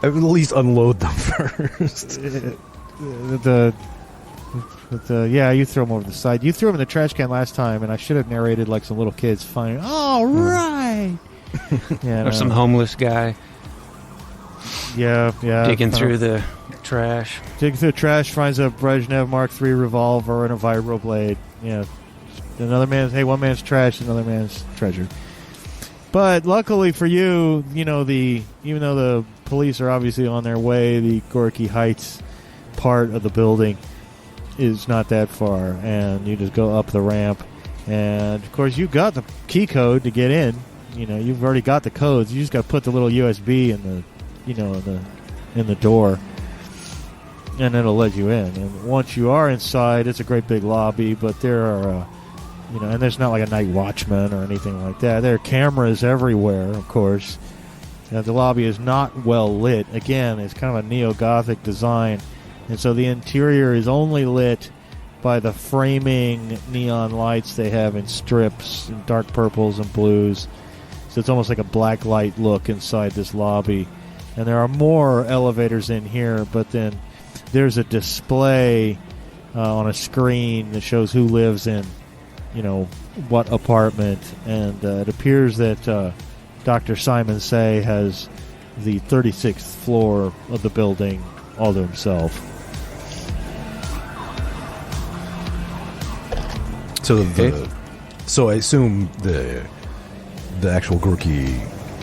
I would at least unload them first. Yeah, you throw them over the side. You threw them in the trash can last time, and I should have narrated like some little kids finding. All right. Yeah, Or some homeless guy Yeah. digging through the trash. Digging through the trash, finds a Brezhnev Mark III revolver and a vibroblade. Yeah. One man's trash, another man's treasure. But luckily for you, even though the police are obviously on their way, the Gorky Heights part of the building is not that far, and you just go up the ramp. And of course, you got the key code to get in. You've already got the codes. You just got to put the little USB in the door, and it'll let you in. And once you are inside, it's a great big lobby, but there are, and there's not like a night watchman or anything like that. There are cameras everywhere, of course. And the lobby is not well lit. Again, it's kind of a neo-Gothic design, and so the interior is only lit by the framing neon lights they have in strips, in dark purples and blues. So it's almost like a black light look inside this lobby. And there are more elevators in here, but then there's a display on a screen that shows who lives in, what apartment. And it appears that Dr. Simon Say has the 36th floor of the building all to himself. So I assume the actual Gorky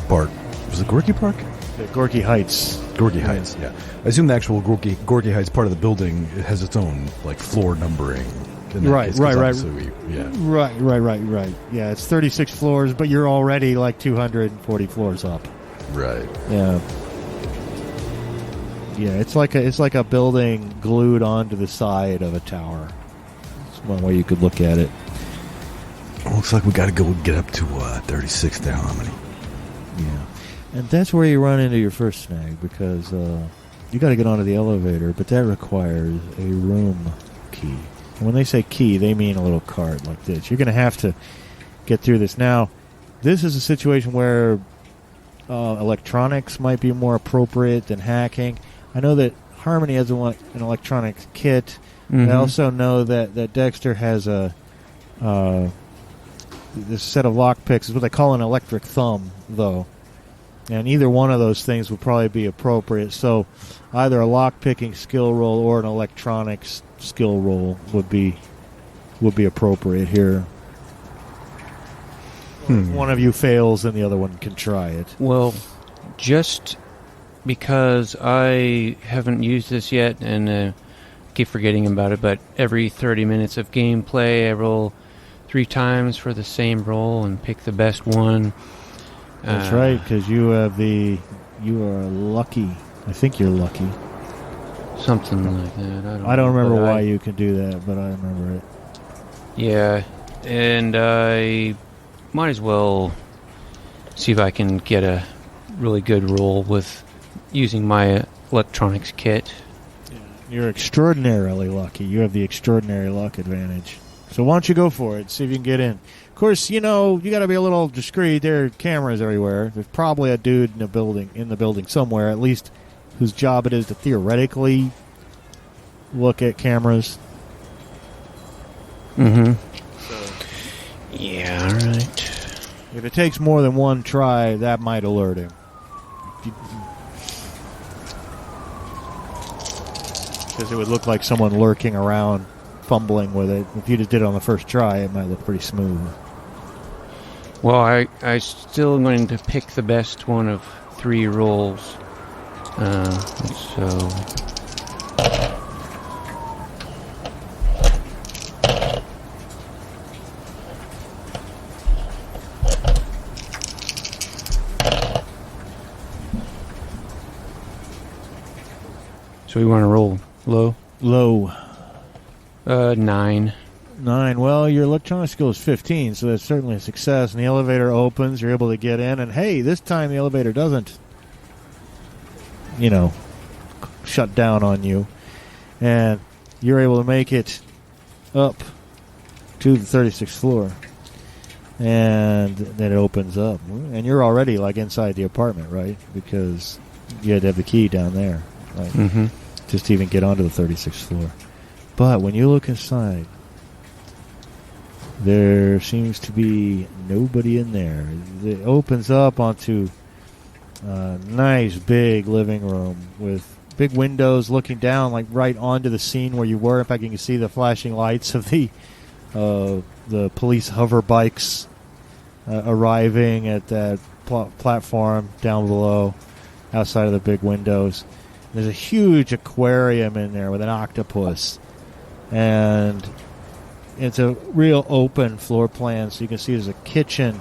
Park, was it Gorky Park? The Gorky Heights. Gorky Heights, yeah. I assume the actual Gorky Heights part of the building has its own floor numbering. Right. Yeah. Right. Yeah, it's 36 floors, but you're already 240 floors up. Right. Yeah. Yeah, it's like a building glued onto the side of a tower. It's one way you could look at it. Looks like we got to go get up to 36th and Harmony. Yeah, and that's where you run into your first snag because you got to get onto the elevator, but that requires a room key. And when they say key, they mean a little card like this. You're going to have to get through this. Now, this is a situation where electronics might be more appropriate than hacking. I know that Harmony has an electronics kit. Mm-hmm. I also know that Dexter has this set of lockpicks is what they call an electric thumb, though. And either one of those things would probably be appropriate. So either a lockpicking skill roll or an electronics skill roll would be appropriate here. If one of you fails, then the other one can try it. Well, just because I haven't used this yet and keep forgetting about it, but every 30 minutes of gameplay, I roll 3 times for the same roll and pick the best one. That's right, because you are lucky. I think you're lucky. Something like that. I don't remember why you can do that, but I remember it. Yeah, and I might as well see if I can get a really good roll with using my electronics kit. You're extraordinarily lucky. You have the extraordinary luck advantage. So why don't you go for it? See if you can get in. Of course, you got to be a little discreet. There are cameras everywhere. There's probably a dude in the building somewhere, at least, whose job it is to theoretically look at cameras. Mm-hmm. Yeah, all right. If it takes more than one try, that might alert him. Because it would look like someone lurking around, fumbling with it. If you just did it on the first try, it might look pretty smooth. Well, I still going to pick the best one of 3 rolls. So... So we want to roll low? Low. 9. 9. Well, your electronic skill is 15, so that's certainly a success. And the elevator opens, you're able to get in, and hey, this time the elevator doesn't, shut down on you. And you're able to make it up to the 36th floor. And then it opens up. And you're already, inside the apartment, right? Because you had to have the key down there. Right? Mm-hmm. Just to even get onto the 36th floor. But when you look inside, there seems to be nobody in there. It opens up onto a nice big living room with big windows looking down right onto the scene where you were. In fact, you can see the flashing lights of the police hover bikes arriving at that platform down below outside of the big windows. There's a huge aquarium in there with an octopus. And it's a real open floor plan, so you can see there's a kitchen.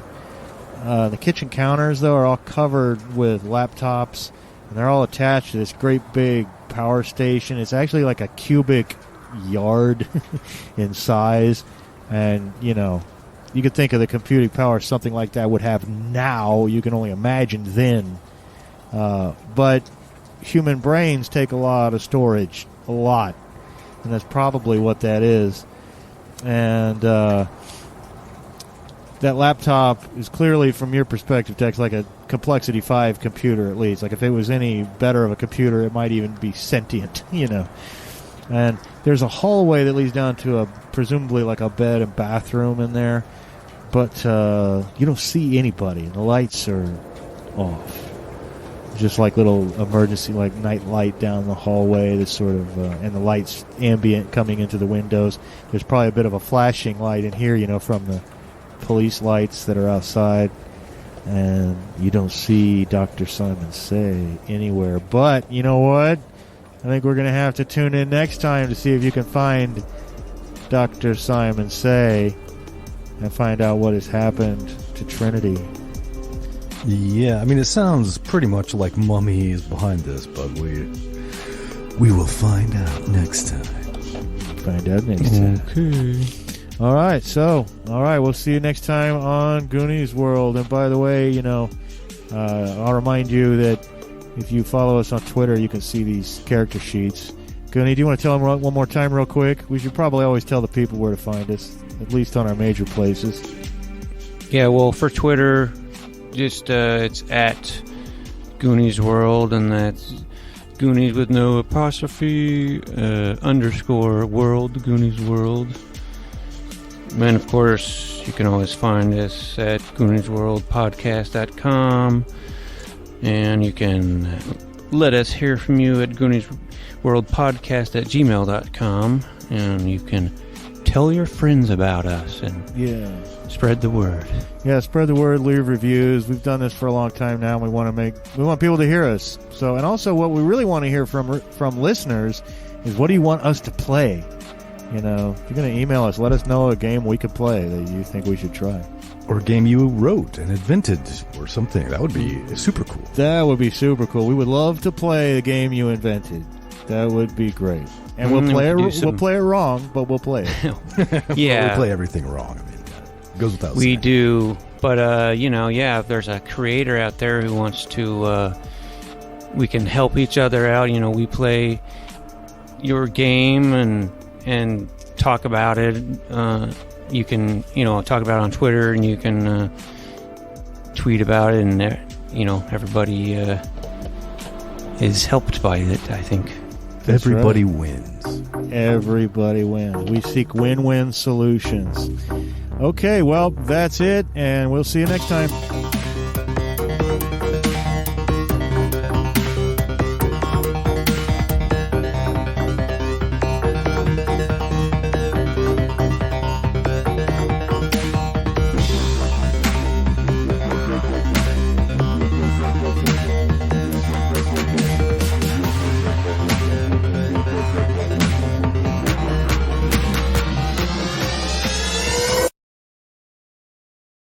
The kitchen counters, though, are all covered with laptops, and they're all attached to this great big power station. It's actually like a cubic yard in size. And, you could think of the computing power something like that would have now. You can only imagine then. But human brains take a lot of storage, a lot, and that's probably what that is. And that laptop is clearly, from your perspective, Tex, like a complexity 5 computer at least. Like if it was any better of a computer, it might even be sentient, And there's a hallway that leads down to presumably like a bed and bathroom in there, but you don't see anybody. The lights are off. Just like little emergency, night light down the hallway. That's sort of, and the lights ambient coming into the windows. There's probably a bit of a flashing light in here, from the police lights that are outside. And you don't see Dr. Simon Say anywhere. But you know what? I think we're going to have to tune in next time to see if you can find Dr. Simon Say and find out what has happened to Trinity. Yeah, it sounds pretty much like Mummy is behind this, but We will find out next time. Find out next time. Okay. All right, we'll see you next time on Goonies World. And by the way, I'll remind you that if you follow us on Twitter, you can see these character sheets. Goonie, do you want to tell them one more time real quick? We should probably always tell the people where to find us, at least on our major places. Yeah, well, for Twitter, just it's at Goonies World, and that's Goonies with no apostrophe, _ World, Goonies World. And of course, you can always find us at GooniesWorldPodcast.com, and you can let us hear from you at GooniesWorldPodcast@gmail.com, and you can tell your friends about us and spread the word. Yeah, spread the word, leave reviews. We've done this for a long time now, and we want people to hear us. So, and also what we really want to hear from listeners is, what do you want us to play? If you're going to email us, let us know a game we could play that you think we should try. Or a game you wrote and invented or something. That would be super cool. That would be super cool. We would love to play a game you invented. That would be great. And we'll play it wrong, but we'll play it. Yeah. We play everything wrong. I mean, it goes without saying. We do. But, if there's a creator out there who wants to, we can help each other out. We play your game and talk about it. You can, talk about it on Twitter, and you can tweet about it, and, everybody is helped by it, I think. Everybody wins. Everybody wins. We seek win-win solutions. Okay, well, that's it, and we'll see you next time.